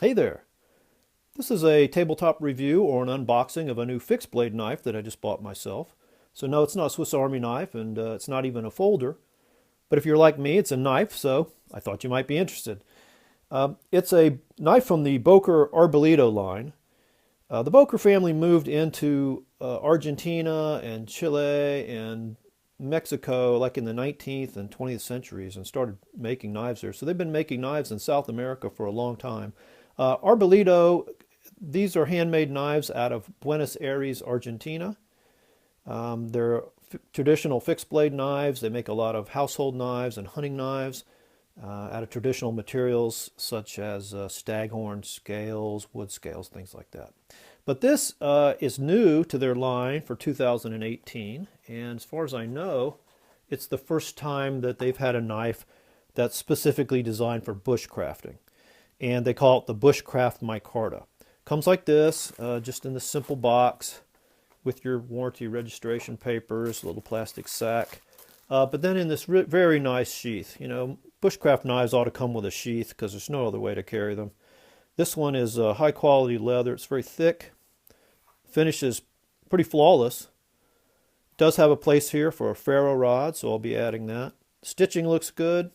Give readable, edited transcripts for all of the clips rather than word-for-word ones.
Hey there! This is a tabletop review or an unboxing of a new fixed blade knife that I just bought myself. So no, it's not a Swiss Army knife and it's not even a folder. But if you're like me, it's a knife, so I thought you might be interested. It's a knife from the Boker Arbolito line. The Boker family moved into Argentina and Chile and Mexico like in the 19th and 20th centuries and started making knives there. So they've been making knives in South America for a long time. Arbolito, these are handmade knives out of Buenos Aires, Argentina. They're traditional fixed blade knives. They make a lot of household knives and hunting knives out of traditional materials such as staghorn scales, wood scales, things like that. But this is new to their line for 2018, and as far as I know, it's the first time that they've had a knife that's specifically designed for bushcrafting, and they call it the Bushcraft Micarta. Comes like this, just in this simple box with your warranty registration papers, a little plastic sack, but then in this very nice sheath. You know, bushcraft knives ought to come with a sheath because there's no other way to carry them. This one is high quality leather. It's very thick. Finish is pretty flawless. Does have a place here for a ferro rod, so I'll be adding that. Stitching looks good.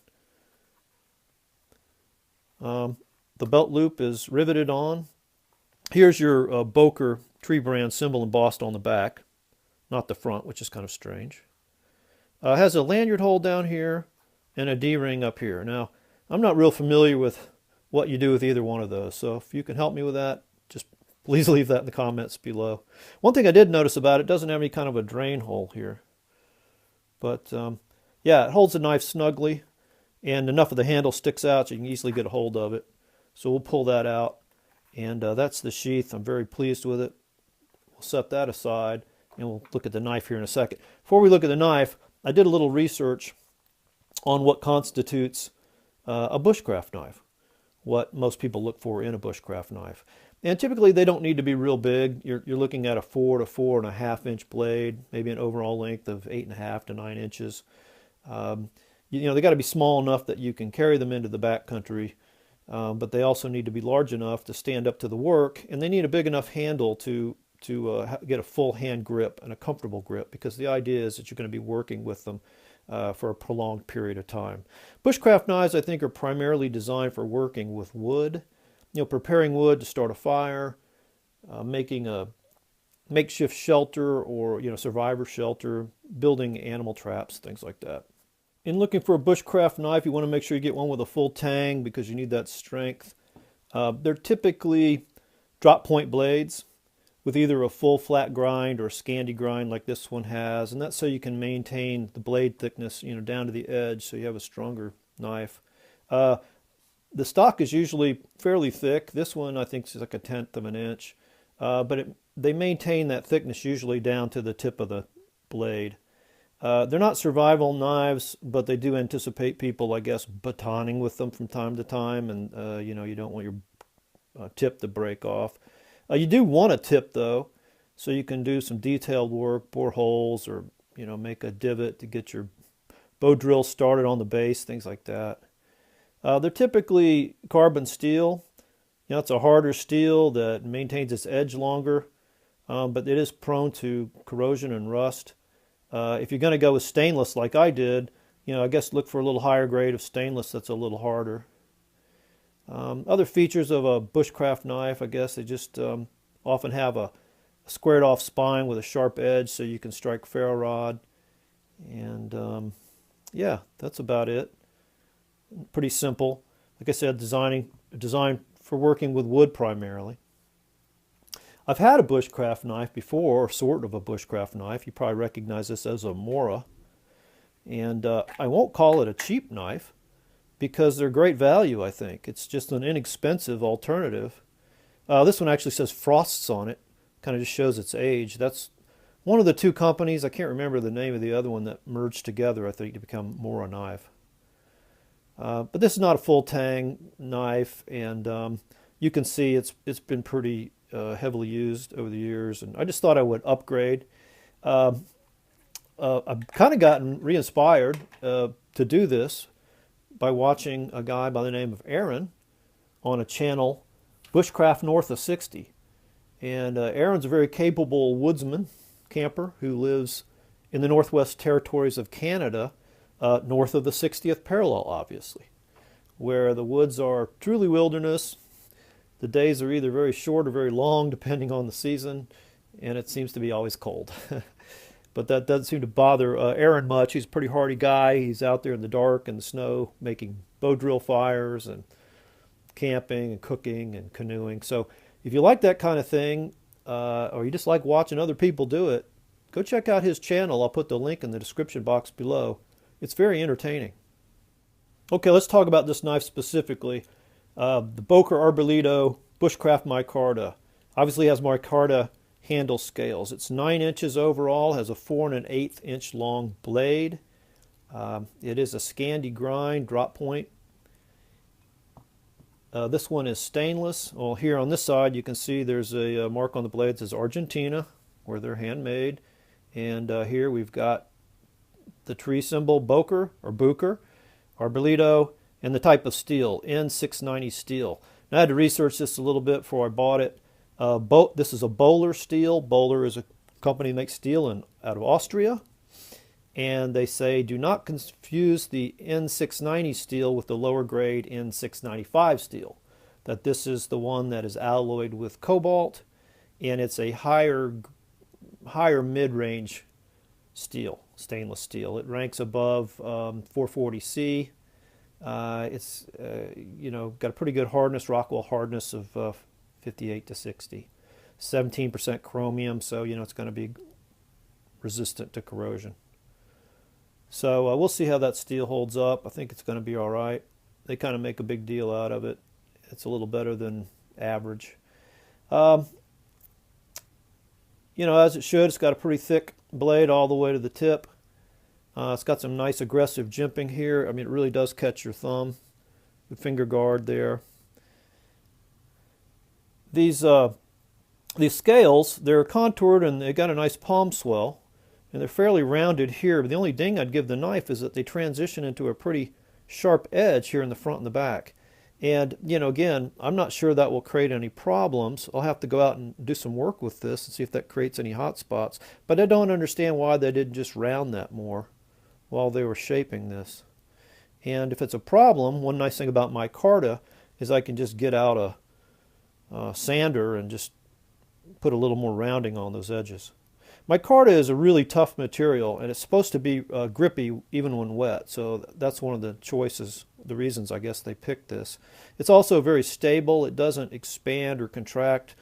The belt loop is riveted on. Here's your Boker tree brand symbol embossed on the back, not the front, which is kind of strange. Has a lanyard hole down here and a D-ring up here. Now, I'm not real familiar with what you do with either one of those, so if you can help me with that, just please leave that in the comments below. One thing I did notice about it, doesn't have any kind of a drain hole here. But yeah, it holds the knife snugly, and enough of the handle sticks out so you can easily get a hold of it. So we'll pull that out, and that's the sheath. I'm very pleased with it. We'll set that aside, and we'll look at the knife here in a second. Before we look at the knife, I did a little research on what constitutes a bushcraft knife, what most people look for in a bushcraft knife. And typically they don't need to be real big. You're looking at a 4 to 4.5 inch blade, maybe an overall length of 8.5 to 9 inches. You know, they got to be small enough that you can carry them into the backcountry, but they also need to be large enough to stand up to the work, and they need a big enough handle to get a full hand grip and a comfortable grip, because the idea is that you're going to be working with them for a prolonged period of time. Bushcraft knives, I think, are primarily designed for working with wood, you know, preparing wood to start a fire, making a makeshift shelter or, you know, survivor shelter, building animal traps, things like that. In looking for a bushcraft knife, you want to make sure you get one with a full tang because you need that strength. They're typically drop point blades with either a full flat grind or a Scandi grind like this one has, and that's so you can maintain the blade thickness, you know, down to the edge, so you have a stronger knife. The stock is usually fairly thick. This one I think is like 1/10 of an inch, but they maintain that thickness usually down to the tip of the blade. They're not survival knives, but they do anticipate people, I guess, batoning with them from time to time, and you know, you don't want your tip to break off. You do want a tip though, so you can do some detailed work, bore holes, or, you know, make a divot to get your bow drill started on the base, things like that. They're typically carbon steel. You know, it's a harder steel that maintains its edge longer, but it is prone to corrosion and rust. If you're going to go with stainless like I did, you know, I guess look for a little higher grade of stainless that's a little harder. Other features of a bushcraft knife, I guess they just often have a squared off spine with a sharp edge so you can strike ferro rod. And yeah, that's about it. Pretty simple. Like I said, designed for working with wood primarily. I've had a bushcraft knife before, or sort of a bushcraft knife. You probably recognize this as a Mora. And I won't call it a cheap knife because they're great value, I think. It's just an inexpensive alternative. This one actually says Frosts on it. Kind of just shows its age. That's one of the two companies, I can't remember the name of the other one, that merged together, I think, to become Mora knife. But this is not a full tang knife, and you can see it's been pretty heavily used over the years, and I just thought I would upgrade. I've kind of gotten re-inspired to do this by watching a guy by the name of Aaron on a channel Bushcraft north of 60. And Aaron's a very capable woodsman, camper, who lives in the Northwest Territories of Canada, north of the 60th parallel, obviously, where the woods are truly wilderness. The days are either very short or very long, depending on the season, and it seems to be always cold. But that doesn't seem to bother Aaron much. He's a pretty hardy guy. He's out there in the dark and the snow making bow drill fires and camping and cooking and canoeing. So if you like that kind of thing, or you just like watching other people do it, go check out his channel. I'll put the link in the description box below. It's very entertaining. Okay, let's talk about this knife specifically. The Boker Arbolito Bushcraft Micarta. Obviously has micarta handle scales. It's 9 inches overall, has a 4 1/8 inch long blade. It is a Scandi grind drop point. This one is stainless. Well, here on this side you can see there's a mark on the blade that says Argentina, where they're handmade. And here we've got the tree symbol Boker or Bucher, Arbolito, and the type of steel, N690 steel. Now, I had to research this a little bit before I bought it. This is a Böhler steel. Böhler is a company that makes steel out of Austria. And they say do not confuse the N690 steel with the lower grade N695 steel. That this is the one that is alloyed with cobalt, and it's a higher mid-range steel, stainless steel. It ranks above 440C. It's got a pretty good hardness, Rockwell hardness of 58 to 60. 17% chromium, so it's going to be resistant to corrosion. So we'll see how that steel holds up. I think it's going to be all right. They kind of make a big deal out of it. It's a little better than average. As it should, it's got a pretty thick blade all the way to the tip. It's got some nice aggressive jimping here. I mean, it really does catch your thumb. The finger guard there. These scales, they're contoured and they got a nice palm swell, and they're fairly rounded here. But the only ding I'd give the knife is that they transition into a pretty sharp edge here in the front and the back. And, again, I'm not sure that will create any problems. I'll have to go out and do some work with this and see if that creates any hot spots. But I don't understand why they didn't just round that more while they were shaping this. And if it's a problem, one nice thing about micarta is I can just get out a sander and just put a little more rounding on those edges. Micarta is a really tough material, and it's supposed to be grippy even when wet, so that's one of the choices, the reasons I guess they picked this. It's also very stable. It doesn't expand or contract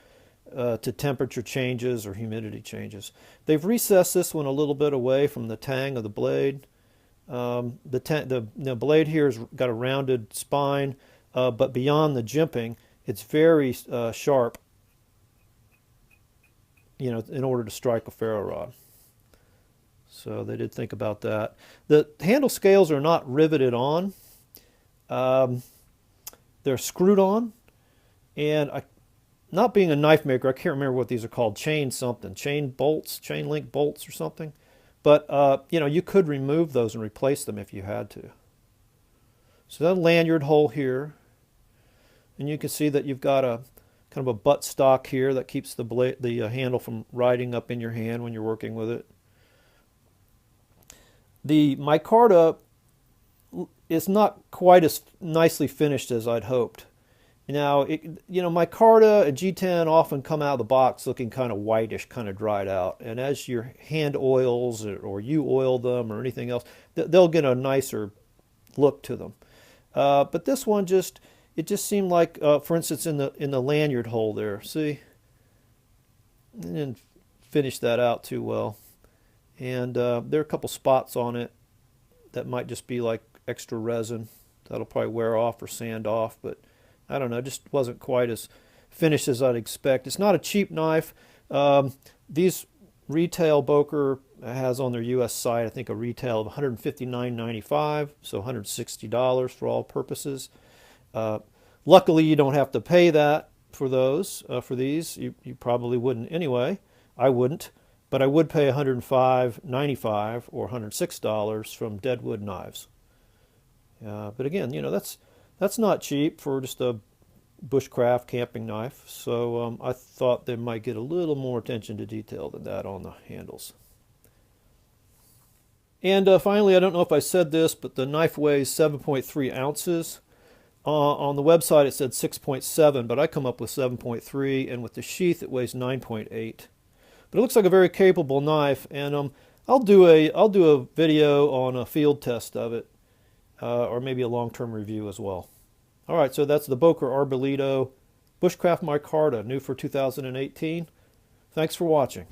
to temperature changes or humidity changes. They've recessed this one a little bit away from the tang of the blade. The blade here has got a rounded spine, but beyond the jimping, it's very sharp, in order to strike a ferro rod. So they did think about that. The handle scales are not riveted on. They're screwed on. And not being a knife maker, I can't remember what these are called, chain link bolts or something. But, you could remove those and replace them if you had to. So that lanyard hole here. And you can see that you've got a kind of a butt stock here that keeps the handle from riding up in your hand when you're working with it. The micarta is not quite as nicely finished as I'd hoped. Now, micarta and G10 often come out of the box looking kind of whitish, kind of dried out. And as your hand oils or you oil them or anything else, they'll get a nicer look to them. But this one it just seemed like, for instance, in the lanyard hole there, see? I didn't finish that out too well. And there are a couple spots on it that might just be like extra resin. That'll probably wear off or sand off, but I don't know, it just wasn't quite as finished as I'd expect. It's not a cheap knife. These retail Boker has on their U.S. site, I think, a retail of $159.95, so $160 for all purposes. Luckily, you don't have to pay that for those. For these, you probably wouldn't anyway. I wouldn't, but I would pay $105.95 or $106 from Deadwood Knives. But again, that's not cheap for just a bushcraft camping knife. So I thought they might get a little more attention to detail than that on the handles. And finally, I don't know if I said this, but the knife weighs 7.3 ounces. On the website it said 6.7, but I come up with 7.3, and with the sheath it weighs 9.8. But it looks like a very capable knife, and I'll do a video on a field test of it, or maybe a long-term review as well. All right, so that's the Boker Arbolito Bushcraft Micarta, new for 2018. Thanks for watching.